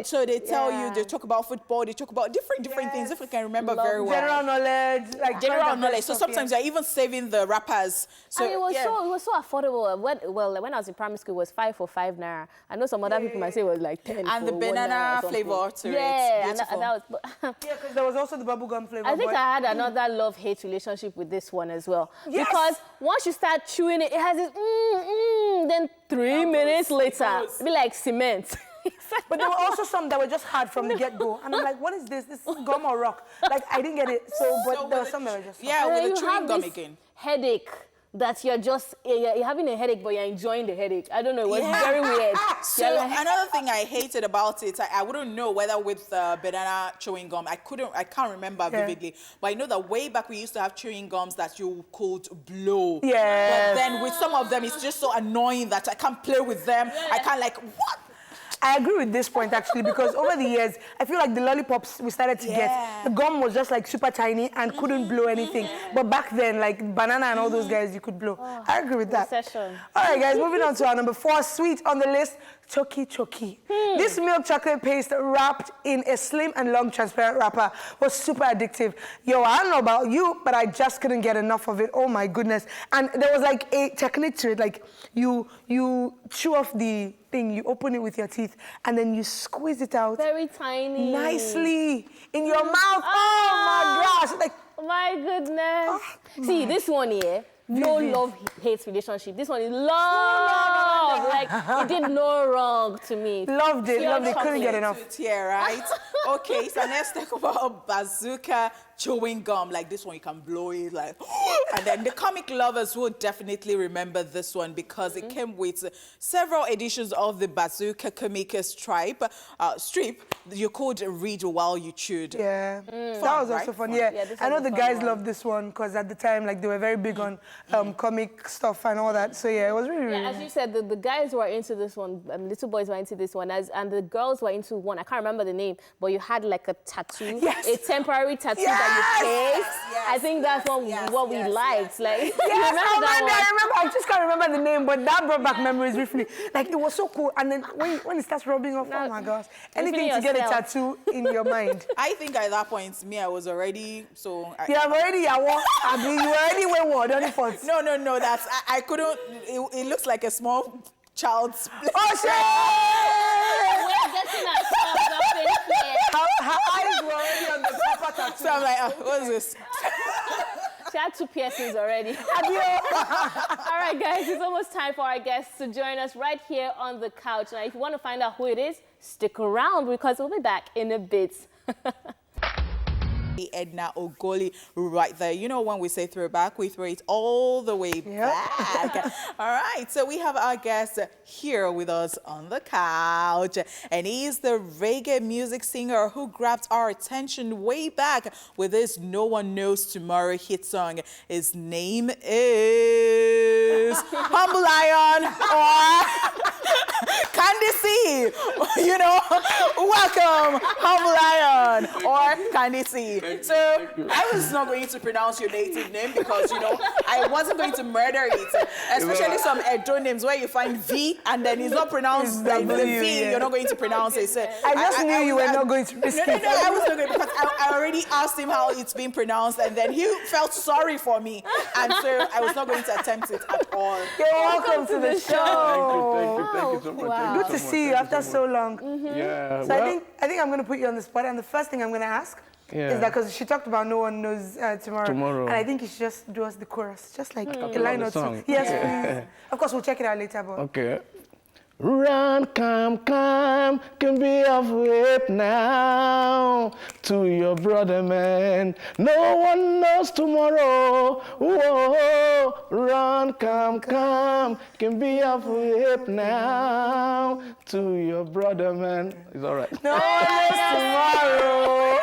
So they tell you, they talk about football, they talk about different things, if we can remember very well. General knowledge. Like general knowledge. So sometimes you're even saving the wrappers. So, and it was so affordable. When I was in primary school, it was 5 for 5 naira. I know some other people might say it was like 10 and the banana flavor to it. Yeah, and that was... because there was also the bubblegum flavor. I think I had another love-hate relationship with this one as well. Yes. Because once you start chewing it, it has this then 3 minutes later, it'll be like cement. But there were also some that were just hard from the get-go. And I'm like, what is this? This is gum or rock? Like, I didn't get it. But there were some that were just... Yeah, with the chewing gum again. Headache that you're just you're having a headache, but you're enjoying the headache. I don't know. It was very weird. So another thing I hated about it, I wouldn't know whether with banana chewing gum, I can't remember vividly, but I know that way back we used to have chewing gums that you could blow. Yeah. But then with some of them, it's just so annoying that I can't play with them. I can't like, what? I agree with this point actually, because over the years, I feel like the lollipops we started to get, the gum was just like super tiny and couldn't blow anything. But back then, like banana and all those guys, you could blow. I agree with that. Session. All right, guys, moving on to our number 4 sweet on the list, Choki Choki. This milk chocolate paste wrapped in a slim and long transparent wrapper was super addictive. Yo, I don't know about you, but I just couldn't get enough of it. Oh my goodness. And there was like a technique to it, like you chew off the thing, you open it with your teeth, and then you squeeze it out. Very tiny. Nicely in your mouth. Oh my gosh. Like, my goodness. See, this one here, no love-hate relationship. This one is love. Like, it did no wrong to me. Loved it, Pure loved it. Couldn't chocolate. get enough. Yeah, right? Okay, so let's talk about bazooka chewing gum. Like this one, you can blow it like, and then the comic lovers will definitely remember this one because it came with several editions of the bazooka comic strip. You could read while you chewed. Yeah, that was also fun. Yeah, this I know was a the fun guys one. loved this one because at the time, like, they were very big on comic stuff and all that. So yeah, it was really, really As you said, the guys were into this one, little boys were into this one, and the girls were into one. I can't remember the name, but you had like a tattoo, a temporary tattoo that you paste. I think that's what we liked. Like, Yes, remember oh that man, one? I remember. I just can't remember the name, but that brought back memories briefly. Like, it was so cool. And then when it starts rubbing off, oh my gosh, anything to get a tattoo in your mind. I think at that point, me, I was already so. You have already, you already wayward on the phone. No, that's I couldn't. It looks like a small child's. Oh shit! We're getting ourselves up in here. Her eyes were already on the proper tattoo. So I'm like, what's this? She had 2 piercings already. All right, guys, it's almost time for our guests to join us right here on the couch. Now, if you want to find out who it is, stick around because we'll be back in a bit. Edna Ogoli right there. You know, when we say throwback, we throw it all the way back. All right, so we have our guest here with us on the couch, and he's the reggae music singer who grabbed our attention way back with this No One Knows Tomorrow hit song. His name is Humble Lion or Candy C. You know, welcome, Humble Lion or Candy C. So I was not going to pronounce your native name because, you know, I wasn't going to murder it. Especially some Edo names where you find V and then it's not pronounced like the V, you're not going to pronounce it. So I just knew you were not going to risk it. No, I was not going because I already asked him how it's being pronounced and then he felt sorry for me. And so I was not going to attempt it at all. You're welcome to the show. Thank you so much. Wow. Good to see you after so long. Yeah. So I think I'm going to put you on the spot, and the first thing I'm going to ask is that because she talked about No One Knows Tomorrow, and I think you should just do us the chorus, just like a line or two. song. Yes, please. Of course, we'll check it out later, but Okay. Run, come, can be of help now to your brother, man. No one knows tomorrow. Whoa, run, come, can be of help now to your brother, man. It's all right. No One Knows Tomorrow.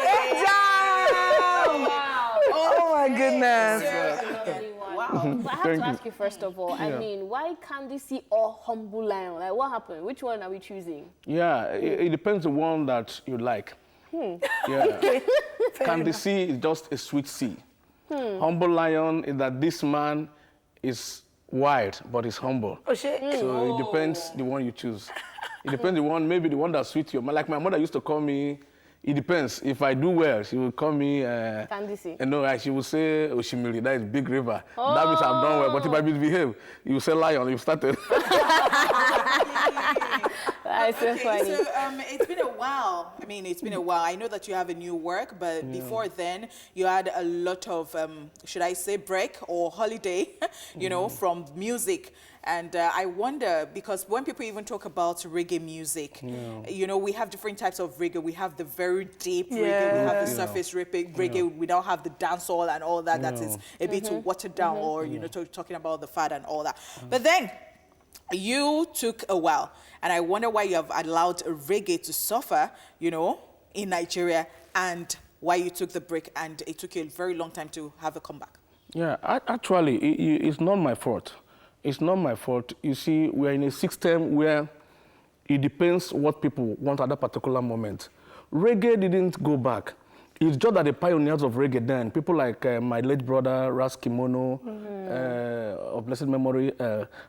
Oh my goodness. But I have to ask you first of all, I mean, why Candy C or Humble Lion? Like, what happened? Which one are we choosing? Yeah, it depends on one that you like. Yeah. Candy C is just a sweet C. Humble Lion is that this man is wild, but he's humble. Oh shit. So it depends the one you choose. It depends the one, maybe the one that suits you. Like my mother used to call me, it depends. If I do well, she will call me... Candy C. No, she will say Oshimiri, that is Big River. That means I've done well. But if I misbehave, you will say Lion, you started. so funny. So it's been a while. I mean, it's been a while. I know that you have a new work, but before then, you had a lot of, should I say, break or holiday, you know, from music. And I wonder, because when people even talk about reggae music, you know, we have different types of reggae. We have the very deep reggae, we have the surface reggae, we don't have the dancehall and all that. That is a bit watered down, or, you know, talking about the fad and all that. But then, you took a while, and I wonder why you have allowed reggae to suffer, you know, in Nigeria, and why you took the break, and it took you a very long time to have a comeback. Yeah, actually, it's not my fault. It's not my fault. You see, we're in a system where it depends what people want at that particular moment. Reggae didn't go back. It's just that the pioneers of reggae then, people like my late brother, Ras Kimono, of blessed memory,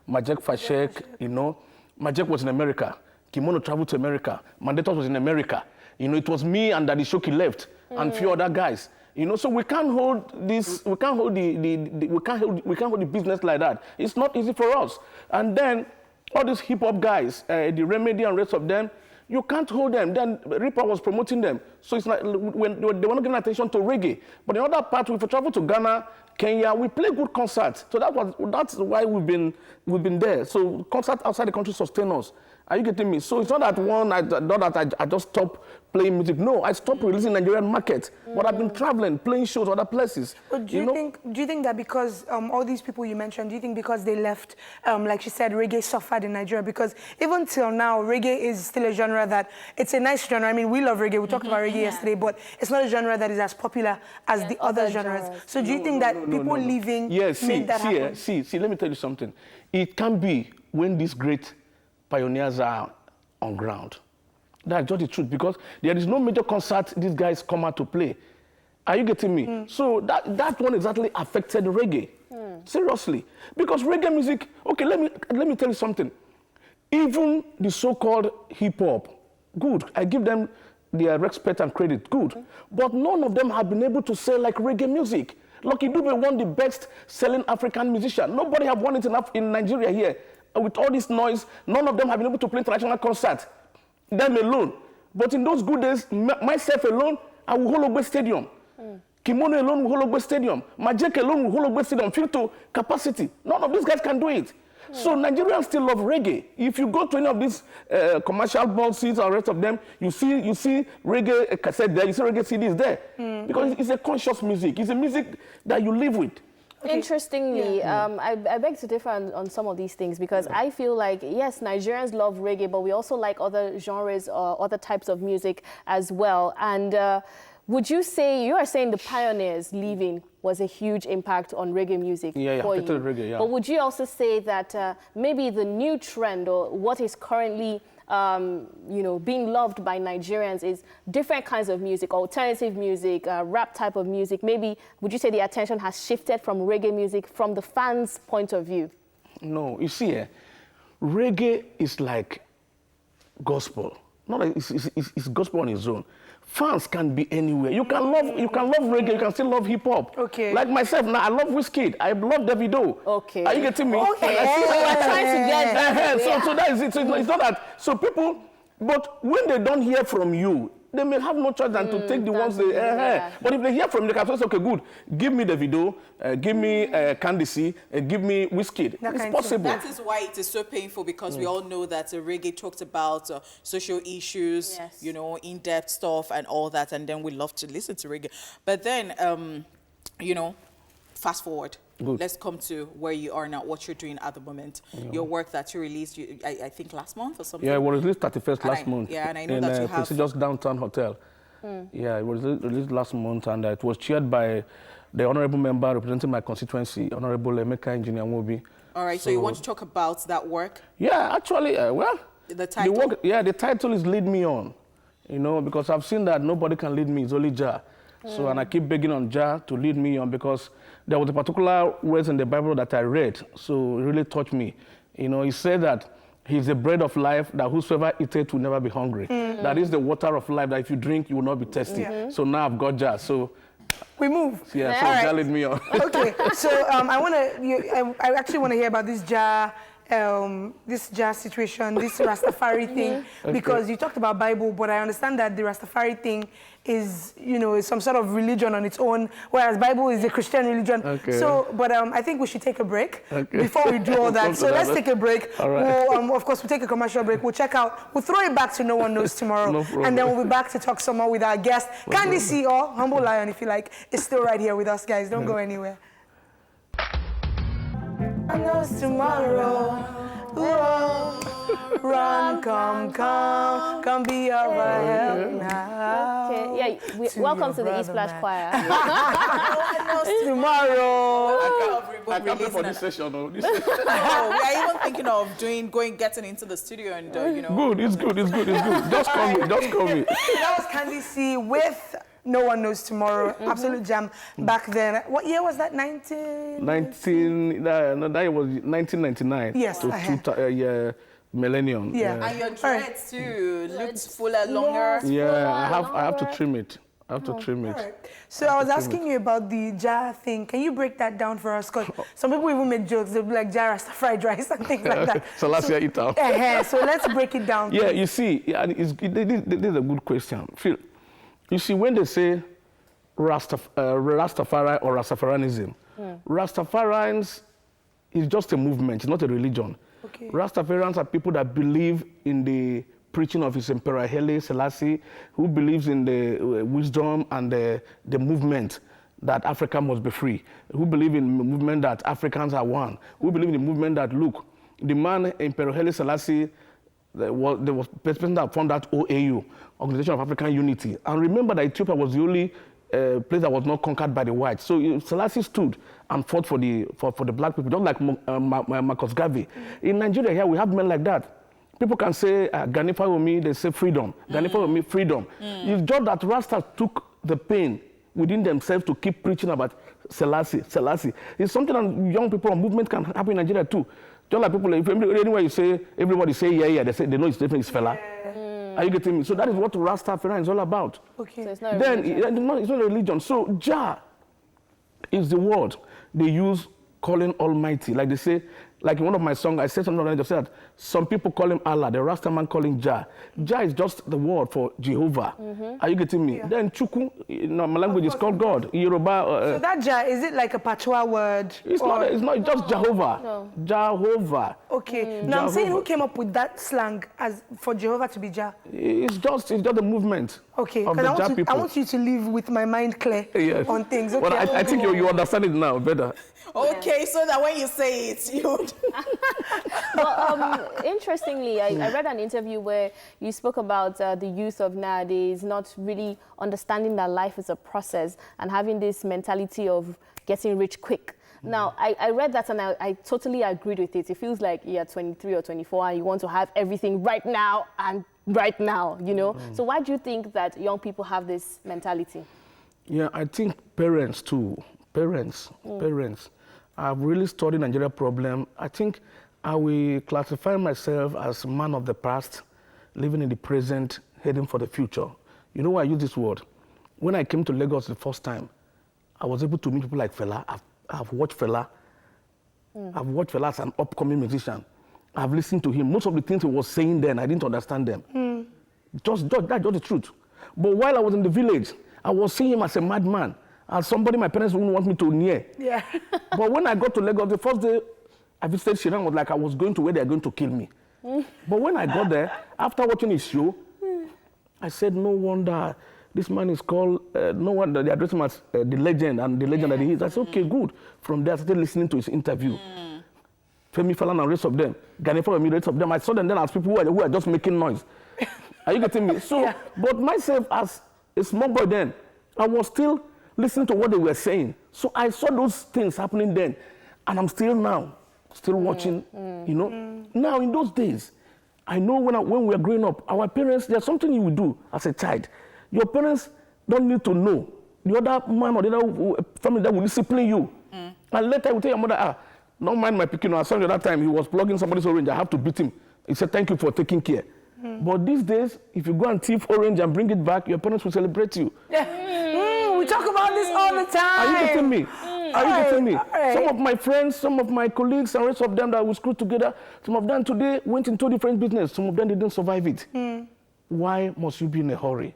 Majek Fashek, you know. Majek was in America. Kimono traveled to America. Mandatos was in America. You know, it was me and Daddy Shoki left, and few other guys. You know, so we can't hold this. We can't hold we can't hold the business like that. It's not easy for us. And then all these hip hop guys, the Remedy and rest of them, you can't hold them. Then Reaper was promoting them, so it's like when they were not giving attention to reggae. But the other part, if we travel to Ghana, Kenya, we play good concerts. So that's why we've been there. So concerts outside the country sustain us. Are you getting me? So it's not that I just stopped playing music. No, I stopped releasing Nigerian market. But I've been traveling, playing shows other places. But do you think that because all these people you mentioned, do you think because they left, like she said, reggae suffered in Nigeria? Because even till now, reggae is still a genre that, it's a nice genre. I mean, we love reggae. We talked about reggae yesterday, but it's not a genre that is as popular as the other genres. So do you think that people leaving made that happen? See, let me tell you something. It can be when these great pioneers are on ground. That's just the truth, because there is no major concert these guys come out to play. Are you getting me? So that one exactly affected reggae. Seriously. Because reggae music, okay, let me tell you something. Even the so-called hip-hop, good. I give them their respect and credit, good. But none of them have been able to sell like reggae music. Lucky Dube won the best-selling African musician. Nobody have won it enough in Nigeria here. With all this noise, none of them have been able to play international concert. Them alone. But in those good days, myself alone, I will hold Ogbe Stadium. Kimono alone will hold Ogbe Stadium. Majek alone will hold Ogbe Stadium, filled to capacity. None of these guys can do it. So Nigerians still love reggae. If you go to any of these commercial ball seats or rest of them, you see reggae cassette there, you see reggae CDs there. Because it's a conscious music. It's a music that you live with. Okay. Interestingly, I beg to differ on some of these things, because I feel like, yes, Nigerians love reggae, but we also like other genres or other types of music as well. And would you say, you are saying the pioneers leaving was a huge impact on reggae music for you. Reggae, yeah. But would you also say that maybe the new trend, or what is currently you know, being loved by Nigerians is different kinds of music, alternative music, rap type of music? Maybe, would you say the attention has shifted from reggae music from the fans' point of view? No, you see, reggae is like gospel. It's gospel on its own. Fans can be anywhere. You can love reggae, you can still love hip hop. Okay. Like myself now, I love YCee. I love Davido. Okay. Are you getting me? Okay. We're trying to get that. So that is it. So it's not that. So people, but when they don't hear from you, they may have no choice than to take the ones they. But if they hear from you, they can say, okay, good. Give me Davido, give me Candice, give me YCee. It's possible. That is why it is so painful, because we all know that reggae talked about social issues, you know, in-depth stuff and all that, and then we love to listen to reggae. But then, you know, fast forward. Good. Let's come to where you are now, what you're doing at the moment. Your work that you released, I think last month or something? Yeah, it was released 31st last month. Yeah, and I know in, that you have... prestigious downtown hotel. Yeah, it was released last month, and it was chaired by the honorable member representing my constituency, Honorable Emeka Engineer Mobi. All right, so you want to talk about that work? Yeah, actually, well... The title? The title is Lead Me On. You know, because I've seen that nobody can lead me, it's only Jah. So, and I keep begging on Jah to lead me on, because there was a particular words in the Bible that I read, so it really touched me. You know, he said that he's the bread of life, that whosoever eateth will never be hungry. That is the water of life, that if you drink, you will not be thirsty. So now I've got Jah, so... We move. Yeah, so Jah lead me on. Okay, so I actually want to hear about this Jah this jazz situation, this Rastafari thing, because you talked about Bible, but I understand that the Rastafari thing is, is some sort of religion on its own, whereas Bible is a Christian religion. So, but I think we should take a break before we do all that. So let's take a break. All right. We'll, of course, we'll take a commercial break. We'll check out, we'll throw it back to No One Knows Tomorrow. No problem. And then we'll be back to talk some more with our guest, YCee, or Humble Lion, if you like, is still right here with us, guys. Don't go anywhere. No one knows tomorrow. Run, come be our help now. Okay, yeah, welcome to the East Splash Choir. Tomorrow. I can't wait for this session. No, we are even thinking of getting into the studio and, Good, it's good. Just call me. That was YCee with No One Knows Tomorrow. Absolute jam back then. What year was that? 19. That was 1999. Yes, millennium. Yeah. And your dreads too looked fuller, longer. Yeah, I have to trim it. Right. So I was asking you about the jar thing. Can you break that down for us? Because some people even make jokes. They'll be like jar fried rice and things like that. So last year, eat out. So let's break it down. Yeah, you see, this is a good question. Phil, you see, when they say Rastafari or Rastafarianism, Rastafarians is just a movement, it's not a religion. Rastafarians are people that believe in the preaching of His Emperor Haile Selassie, who believes in the wisdom and the movement that Africa must be free, who believe in the movement that Africans are one, who believe in the movement that, look, the man, Emperor Haile Selassie, there was the person that formed that OAU, Organization of African Unity. And remember that Ethiopia was the only place that was not conquered by the whites. So Selassie stood and fought for the black people, just like Marcus Garvey. In Nigeria here, we have men like that. People can say, Gani Fayomi, they say freedom. Gani Fayomi, freedom. It's just that Rastas took the pain within themselves to keep preaching about Selassie. It's something that young people or movement can happen in Nigeria too. Just like people, if anywhere you say, everybody say, yeah, they know it's definitely fella. Are you getting me? So that is what Rastafari is all about. So it's not a religion. It's not a religion. So Jah is the word they use calling Almighty. Like they say, like in one of my songs, I said something like that. I said, some people call him Allah, the Rastaman call him Jah. Jah is just the word for Jehovah. Are you getting me? Then Chukwu, my language is called God. Yoruba. So that Jah, is it like a patois word? It's not just Jehovah. No. Jehovah. Okay. Now I'm saying, who came up with that slang as for Jehovah to be Jah? It's just a movement. Okay, because I want you to live with my mind clear on things. Okay. Well, I think you understand it now better. Okay, so that when you say it, you... Well, interestingly, I read an interview where you spoke about the youth of nowadays not really understanding that life is a process and having this mentality of getting rich quick. Now, I read that and I totally agreed with it. It feels like you're 23 or 24 and you want to have everything right now and right now, So why do you think that young people have this mentality? Yeah, I think parents too. Parents. I've really studied Nigeria problem. I think I will classify myself as a man of the past, living in the present, heading for the future. You know why I use this word? When I came to Lagos the first time, I was able to meet people like Fela. I've watched Fela. I've watched Fela as an upcoming musician. I've listened to him. Most of the things he was saying then, I didn't understand them. That's just the truth. But while I was in the village, I was seeing him as a madman, as somebody my parents wouldn't want me to near. Yeah. But when I got to Lagos, the first day I visited Shiran was like I was going to where they're going to kill me. But when I got there, after watching his show, I said, no wonder this man is called, no wonder they address him as the legend and the legend that he is. I said, okay, good. From there, I started listening to his interview. Femi Falan and the rest of them, Gani Fayomi, the rest of them. I saw them then as people who are just making noise. Are you getting me? So, but myself as a small boy then, I was still listening to what they were saying. So I saw those things happening then, and I'm still now, watching, Now, in those days, I know when we were growing up, our parents, there's something you will do as a child. Your parents don't need to know. The other man or the other family that will discipline you. And later, I will tell your mother, don't mind my picking. I saw the other time he was plugging somebody's orange. I have to beat him. He said, thank you for taking care. But these days, if you go and thief orange and bring it back, your parents will celebrate you. We talk about this all the time. Are you getting me? Are you getting me? Alright. Some of my friends, some of my colleagues, and rest of them that we screwed together, some of them today went into different business. Some of them didn't survive it. Why must you be in a hurry?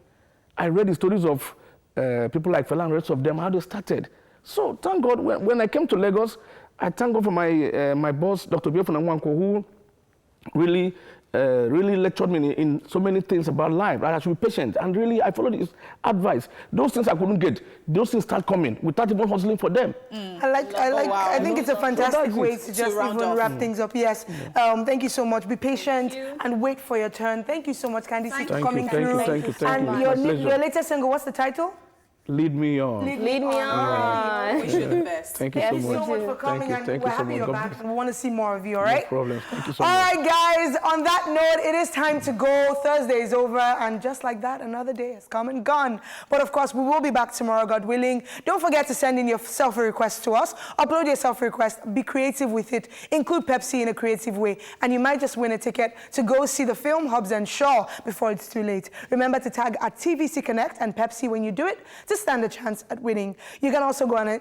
I read the stories of people like Fela and rest of them, how they started. So thank God, when I came to Lagos, I thank God for my boss, Dr. Biafra Nwankwo, who really lectured me in so many things about life. I should be patient, and really I followed his advice. Those things I couldn't get, those things start coming without even hustling for them. I think it's a fantastic way to just even wrap things up. Yes. Thank you so much. Be patient and wait for your turn. Thank you so much, Candice, for coming through. Thank you. And your latest single, what's the title? Lead me on. Lead me on. Wish you the best. Thank you so Thank you much. so much for coming, and Thank we're you so happy much. you're God back, bless. and we want to see more of you, all right? No problem. Thank you so All much. right, guys, on that note, it is time to go. Thursday is over, and just like that, another day has come and gone. But of course, we will be back tomorrow, God willing. Don't forget to send in your selfie request to us. Upload your selfie request. Be creative with it. Include Pepsi in a creative way, and you might just win a ticket to go see the film Hobbs and Shaw before it's too late. Remember to tag at TVC Connect and Pepsi when you do it to stand a chance at winning. You can also go on our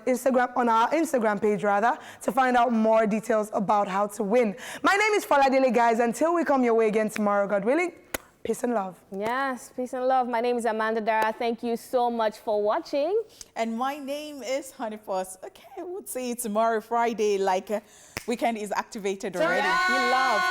Instagram page to find out more details about how to win. My name is Faladele, guys. Until we come your way again tomorrow, God willing, peace and love. Yes, peace and love. My name is Amanda Dara. Thank you so much for watching. And my name is Honeypots. Okay, we'll see you tomorrow, Friday. Like, weekend is activated already. We love.